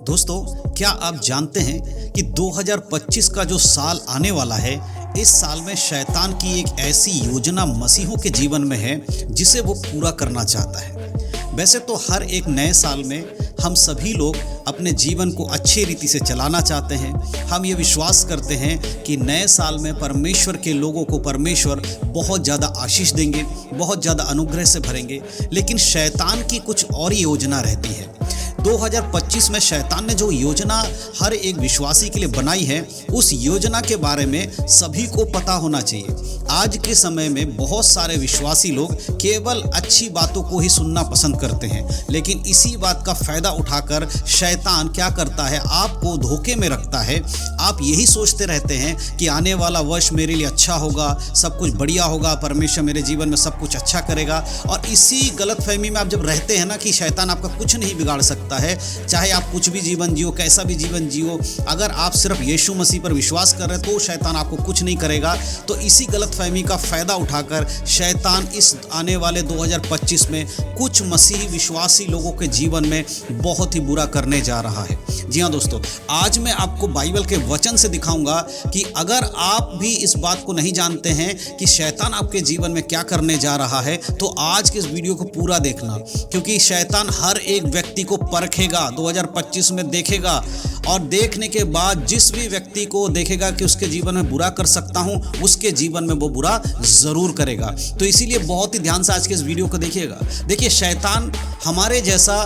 दोस्तों, क्या आप जानते हैं कि 2025 का जो साल आने वाला है, इस साल में शैतान की एक ऐसी योजना मसीहों के जीवन में है जिसे वो पूरा करना चाहता है। वैसे तो हर एक नए साल में हम सभी लोग अपने जीवन को अच्छी रीति से चलाना चाहते हैं। हम ये विश्वास करते हैं कि नए साल में परमेश्वर के लोगों को परमेश्वर बहुत ज़्यादा आशीष देंगे, बहुत ज़्यादा अनुग्रह से भरेंगे। लेकिन शैतान की कुछ और ही योजना रहती है। 2025 में शैतान ने जो योजना हर एक विश्वासी के लिए बनाई है, उस योजना के बारे में सभी को पता होना चाहिए। आज के समय में बहुत सारे विश्वासी लोग केवल अच्छी बातों को ही सुनना पसंद करते हैं, लेकिन इसी बात का फायदा उठाकर शैतान क्या करता है, आपको धोखे में रखता है। आप यही सोचते रहते हैं कि आने वाला वर्ष मेरे लिए अच्छा होगा, सब कुछ बढ़िया होगा, परमेश्वर मेरे जीवन में सब कुछ अच्छा करेगा। और इसी गलतफहमी में आप जब रहते हैं ना कि शैतान आपका कुछ नहीं बिगाड़ सकता है, चाहे आप कुछ भी जीवन जियो, कैसा भी जीवन जियो, अगर आप सिर्फ यीशु मसीह पर विश्वास कर रहे हैं तो शैतान आपको कुछ नहीं करेगा। तो इसी गलतफहमी का फायदा उठाकर शैतान इस आने वाले 2025 में कुछ मसीही विश्वासी लोगों के जीवन में बहुत ही बुरा करने जा रहा है। जी हाँ दोस्तों, आज मैं आपको बाइबल के वचन से दिखाऊंगा कि अगर आप भी इस बात को नहीं जानते हैं कि शैतान आपके जीवन में क्या करने जा रहा है, तो आज के इस वीडियो को पूरा देखना, क्योंकि शैतान हर एक व्यक्ति को परखेगा, 2025 में देखेगा, और देखने के बाद जिस भी व्यक्ति को देखेगा कि उसके जीवन में बुरा कर सकता हूं, उसके जीवन में वो बुरा जरूर करेगा। तो इसीलिए बहुत ही ध्यान से आज के इस वीडियो को देखिएगा। देखिए, शैतान हमारे जैसा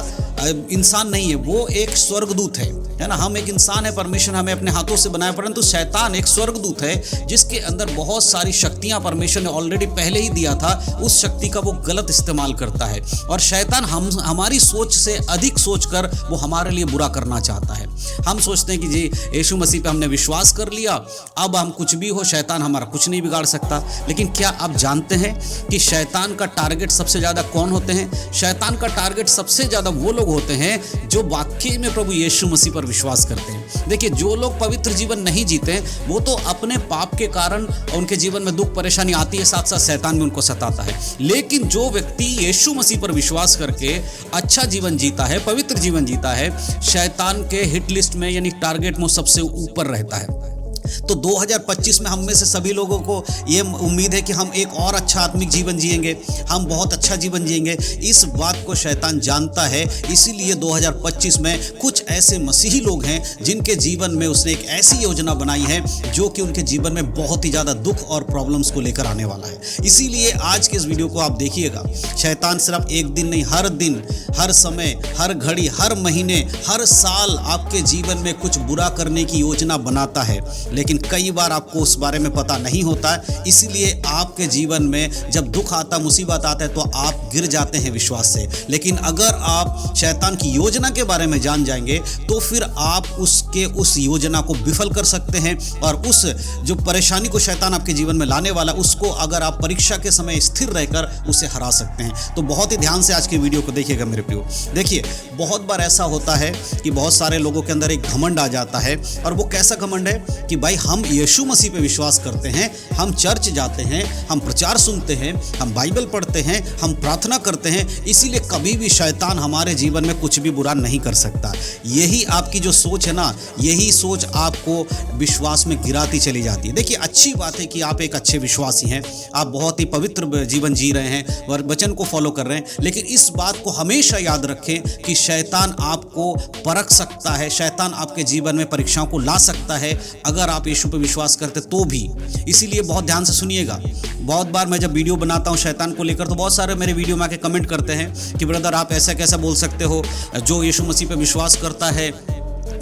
इंसान नहीं है, वो एक स्वर्गदूत है ना। हम एक इंसान है, परमेश्वर हमें अपने हाथों से बनाया, परंतु शैतान एक स्वर्गदूत है जिसके अंदर बहुत सारी शक्तियां परमेश्वर ने ऑलरेडी पहले ही दिया था। उस शक्ति का वो गलत इस्तेमाल करता है, और शैतान हमारी सोच से अधिक सोचकर वो हमारे लिए बुरा करना चाहता है। हम सोचते हैं कि जी यीशु मसीह पे हमने विश्वास कर लिया, अब हम कुछ भी हो, शैतान हमारा कुछ नहीं बिगाड़ सकता। लेकिन क्या आप जानते हैं कि शैतान का टारगेट सबसे ज़्यादा कौन होते हैं? शैतान का टारगेट सबसे ज़्यादा वो लोग होते हैं जो वाकई में प्रभु यीशु मसीह पर विश्वास करते हैं। देखिए, जो लोग पवित्र जीवन नहीं जीते वो तो अपने पाप के कारण उनके जीवन में दुख परेशानी आती है, साथ साथ शैतान भी उनको सताता है। लेकिन जो व्यक्ति यीशु मसीह पर विश्वास करके अच्छा जीवन जीता है, पवित्र जीवन जीता है, शैतान के हिट लिस्ट में यानी टारगेट में सबसे ऊपर रहता है। तो 2025 में हम में से सभी लोगों को ये उम्मीद है कि हम एक और अच्छा आत्मिक जीवन जिएंगे, हम बहुत अच्छा जीवन जिएंगे। इस बात को शैतान जानता है, इसीलिए 2025 में कुछ ऐसे मसीही लोग हैं जिनके जीवन में उसने एक ऐसी योजना बनाई है जो कि उनके जीवन में बहुत ही ज़्यादा दुख और प्रॉब्लम्स को लेकर आने वाला है। इसीलिए आज के इस वीडियो को आप देखिएगा। शैतान सिर्फ एक दिन नहीं, हर दिन, हर समय, हर घड़ी, हर महीने, हर साल आपके जीवन में कुछ बुरा करने की योजना बनाता है, लेकिन कई बार आपको उस बारे में पता नहीं होता है। इसीलिए आपके जीवन में जब दुख आता, मुसीबत आता है, तो आप गिर जाते हैं विश्वास से। लेकिन अगर आप शैतान की योजना के बारे में जान जाएंगे तो फिर आप उस योजना को विफल कर सकते हैं, और उस जो परेशानी को शैतान आपके जीवन में लाने वाला, उसको अगर आप परीक्षा के समय स्थिर रहकर उसे हरा सकते हैं। तो बहुत ही ध्यान से आज के वीडियो को देखिएगा मेरे प्रियो। देखिए, बहुत बार ऐसा होता है कि बहुत सारे लोगों के अंदर एक घमंड आ जाता है, और वो कैसा घमंड है कि भाई हम यीशु मसीह पे विश्वास करते हैं, हम चर्च जाते हैं, हम प्रचार सुनते हैं, हम बाइबल पढ़ते हैं, हम प्रार्थना करते हैं, इसीलिए कभी भी शैतान हमारे जीवन में कुछ भी बुरा नहीं कर सकता। यही आपकी जो सोच है ना, यही सोच आपको विश्वास में गिराती चली जाती है। देखिए, अच्छी बात है कि आप एक अच्छे विश्वासी हैं, आप बहुत ही पवित्र जीवन जी रहे हैं और वचन को फॉलो कर रहे हैं, लेकिन इस बात को हमेशा याद रखें कि शैतान आपको परख सकता है, शैतान आपके जीवन में परीक्षाओं को ला सकता है अगर आप यीशु पर विश्वास करते तो भी। इसीलिए बहुत ध्यान से सुनिएगा। बहुत बार मैं जब वीडियो बनाता हूं शैतान को लेकर, तो बहुत सारे मेरे वीडियो में आके कमेंट करते हैं कि ब्रदर आप ऐसा कैसा बोल सकते हो, जो यीशु मसीह पे विश्वास करता है,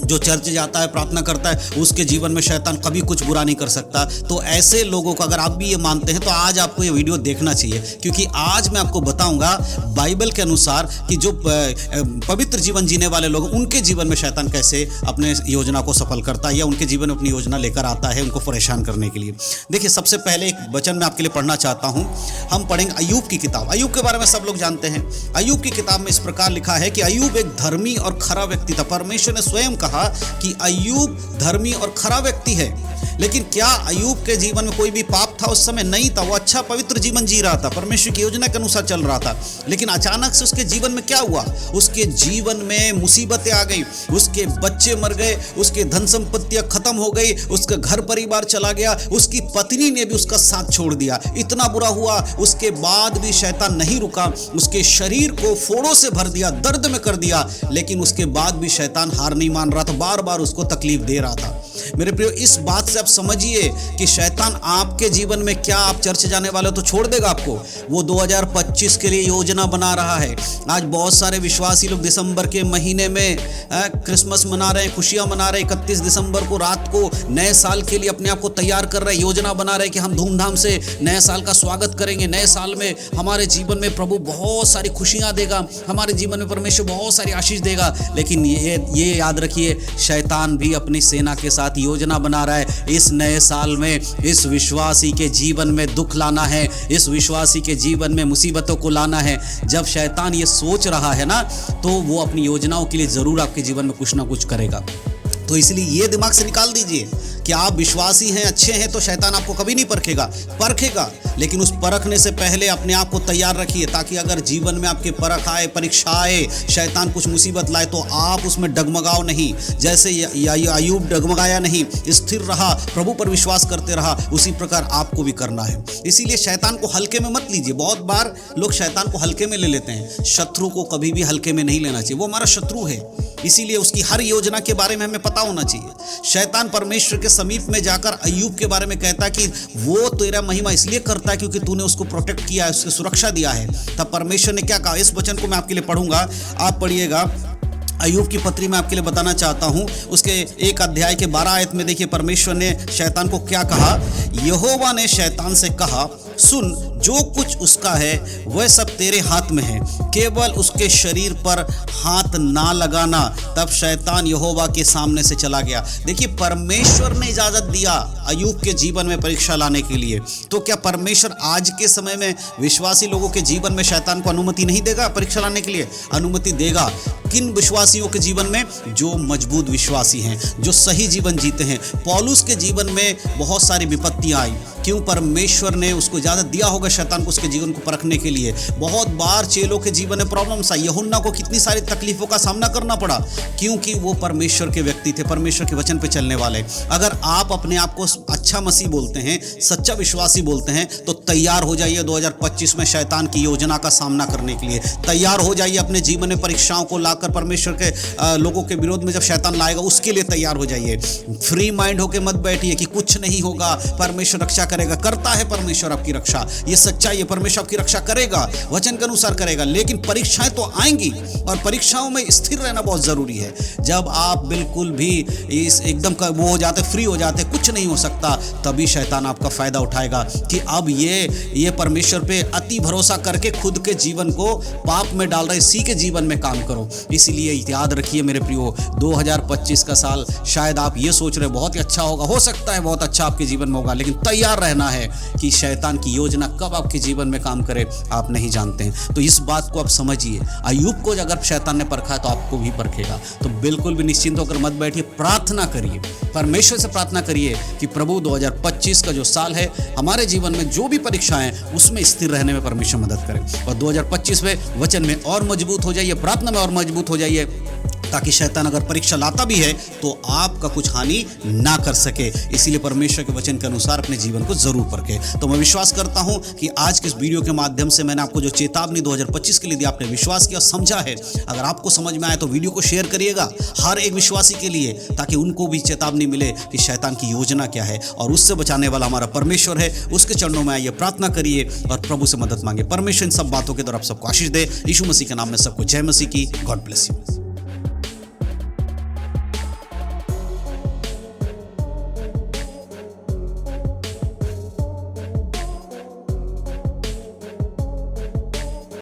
जो चर्च जाता है, प्रार्थना करता है, उसके जीवन में शैतान कभी कुछ बुरा नहीं कर सकता। तो ऐसे लोगों को अगर आप भी ये मानते हैं तो आज आपको ये वीडियो देखना चाहिए, क्योंकि आज मैं आपको बताऊंगा बाइबल के अनुसार कि जो पवित्र जीवन जीने वाले लोग, उनके जीवन में शैतान कैसे अपने योजना को सफल करता है, या उनके जीवन में अपनी योजना लेकर आता है उनको परेशान करने के लिए। देखिए, सबसे पहले एक वचन मैं आपके लिए पढ़ना चाहता हूँ। हम पढ़ेंगे अय्यूब की किताब। अय्यूब के बारे में सब लोग जानते हैं। अय्यूब की किताब में इस प्रकार लिखा है कि अय्यूब एक धर्मी और खरा व्यक्ति था। परमेश्वर ने स्वयं कहा कि अय्यूब धर्मी और खरा व्यक्ति है। लेकिन क्या अय्यूब के जीवन में कोई भी पाप था? उस समय नहीं था। वो अच्छा पवित्र जीवन जी रहा था, परमेश्वर की योजना के अनुसार चल रहा था। लेकिन अचानक से उसके जीवन में क्या हुआ? उसके जीवन में मुसीबतें आ गई, उसके बच्चे मर गए, उसके धन संपत्तियां खत्म हो गई, उसका घर परिवार चला गया, उसकी पत्नी ने भी उसका साथ छोड़ दिया। इतना बुरा हुआ, उसके बाद भी शैतान नहीं रुका, उसके शरीर को फोड़ों से भर दिया, दर्द में कर दिया। लेकिन उसके बाद भी शैतान हार नहीं मान रहा था, बार बार उसको तकलीफ दे रहा था। मेरे प्रियो, इस बात से आप समझिए कि शैतान आपके जीवन में क्या, आप चर्च जाने वाले हो तो छोड़ देगा आपको। वो 2025 के लिए योजना बना रहा है। आज बहुत सारे विश्वासी लोग दिसंबर के महीने में क्रिसमस मना रहे हैं, खुशियां मना रहे हैं। 31 दिसंबर को रात को नए साल के लिए अपने आप को तैयार कर रहे हैं, योजना बना रहे हैं कि हम धूमधाम से नए साल का स्वागत करेंगे। नए साल में हमारे जीवन में प्रभु बहुत सारी खुशियां देगा, हमारे जीवन में परमेश्वर बहुत सारी आशीष देगा। लेकिन ये याद रखिए, शैतान भी अपनी सेना के साथ योजना बना रहा है। इस नए साल में इस विश्वासी के जीवन में दुख लाना है, इस विश्वासी के जीवन में मुसीबतों को लाना है। जब शैतान ये सोच रहा है ना, तो वो अपनी योजनाओं के लिए जरूर आपके जीवन में कुछ ना कुछ करेगा। तो इसलिए ये दिमाग से निकाल दीजिए कि आप विश्वासी हैं, अच्छे हैं, तो शैतान आपको कभी नहीं परखेगा। लेकिन उस परखने से पहले अपने आप को तैयार रखिए, ताकि अगर जीवन में आपके परख आए, परीक्षा आए, शैतान कुछ मुसीबत लाए, तो आप उसमें डगमगाओ नहीं। जैसे अय्यूब डगमगाया नहीं, स्थिर रहा, प्रभु पर विश्वास करते रहा, उसी प्रकार आपको भी करना है। इसीलिए शैतान को हल्के में मत लीजिए। बहुत बार लोग शैतान को हल्के में ले लेते हैं। शत्रु को कभी भी हल्के में नहीं लेना चाहिए, वो हमारा शत्रु है। इसीलिए उसकी हर योजना के बारे में हमें पता होना चाहिए। शैतान परमेश्वर के समीप में जाकर अय्यूब के बारे में कहता कि वो तेरा महिमा इसलिए करता है क्योंकि तूने उसको प्रोटेक्ट किया है, उसकी सुरक्षा दिया है। तब परमेश्वर ने क्या कहा? इस वचन को मैं आपके लिए पढ़ूंगा, आप पढ़िएगा। अय्यूब की पत्री में आपके लिए बताना चाहता हूं, उसके 1 अध्याय के 12 आयत में देखिए परमेश्वर ने शैतान को क्या कहा। यहोवा ने शैतान से कहा, सुन, जो कुछ उसका है वह सब तेरे हाथ में है, केवल उसके शरीर पर हाथ ना लगाना। तब शैतान यहोवा के सामने से चला गया। देखिए, परमेश्वर ने इजाजत दिया अय्यूब के जीवन में परीक्षा लाने के लिए। तो क्या परमेश्वर आज के समय में विश्वासी लोगों के जीवन में शैतान को अनुमति नहीं देगा परीक्षा लाने के लिए? अनुमति देगा। किन विश्वासियों के जीवन में? जो मजबूत विश्वासी हैं, जो सही जीवन जीते हैं। पौलुस के जीवन में बहुत सारी विपत्तियां आई। क्यों? परमेश्वर ने उसको इजाजत दिया होगा शैतान को उसके जीवन को परखने के लिए। बहुत बार चेलों के जीवन में प्रॉब्लम्स आई। यूहन्ना को कितनी सारी तकलीफों का सामना करना पड़ा, क्योंकि वो परमेश्वर के व्यक्ति थे, परमेश्वर के वचन पे चलने वाले। अगर आप अपने आप को अच्छा मसीह बोलते हैं, सच्चा विश्वासी बोलते हैं, तो तैयार हो जाइए 2025 में शैतान की योजना का सामना करने के लिए। तैयार हो जाइए अपने जीवन में परीक्षाओं को लाकर परमेश्वर के लोगों के विरोध में जब शैतान लाएगा, उसके लिए तैयार हो जाइए। फ्री माइंड होकर मत बैठिए कि कुछ नहीं होगा, परमेश्वर रक्षा करेगा। करता है परमेश्वर आपकी रक्षा, ये सच्चाई है। परमेश्वर आपकी रक्षा करेगा, वचन के अनुसार करेगा। लेकिन परीक्षाएं तो आएंगी, और परीक्षाओं में स्थिर रहना बहुत जरूरी है। जब आप बिल्कुल भी इस एकदम वो हो जाते, फ्री हो जाते, कुछ नहीं हो सकता, तभी शैतान आपका फायदा उठाएगा कि अब ये परमेश्वर पे अति भरोसा करके खुद के जीवन को पाप में डाल रहे, इसी के जीवन में काम करो। इसीलिए याद रखिए मेरे प्रियो, 2025 का साल शायद आप ये सोच रहे बहुत ही अच्छा होगा, हो सकता है बहुत अच्छा आपके जीवन में होगा, लेकिन तैयार रहना है कि शैतान की योजना कब आपके जीवन में काम करे आप नहीं जानते हैं। तो इस बात को आप समझिए। अय्यूब को अगर शैतान ने परखा है तो आपको भी परखेगा। तो बिल्कुल भी निश्चिंत होकर मत बैठिए, प्रार्थना करिए, परमेश्वर से प्रार्थना करिए कि प्रभु 2025 का जो साल है, हमारे जीवन में जो भी परीक्षाएं, उसमें स्थिर रहने में परमेश्वर मदद करें। और 2025 में वचन में और मजबूत हो जाइए, प्रार्थना में और मजबूत हो जाइए, ताकि शैतान अगर परीक्षा लाता भी है तो आपका कुछ हानि ना कर सके। इसीलिए परमेश्वर के वचन के अनुसार अपने जीवन को जरूर परखें। तो मैं विश्वास करता हूं कि आज के इस वीडियो के माध्यम से मैंने आपको जो चेतावनी 2025 के लिए दी, आपने विश्वास किया, समझा है। अगर आपको समझ में आए तो वीडियो को शेयर करिएगा हर एक विश्वासी के लिए, ताकि उनको भी चेतावनी मिले कि शैतान की योजना क्या है, और उससे बचाने वाला हमारा परमेश्वर है। उसके चरणों में आइए, प्रार्थना करिए और प्रभु से मदद मांगे। परमेश्वर इन सब बातों के द्वारा आप सबको आशीष दे। यीशु मसीह के नाम में सबको जय मसीह की। God bless you.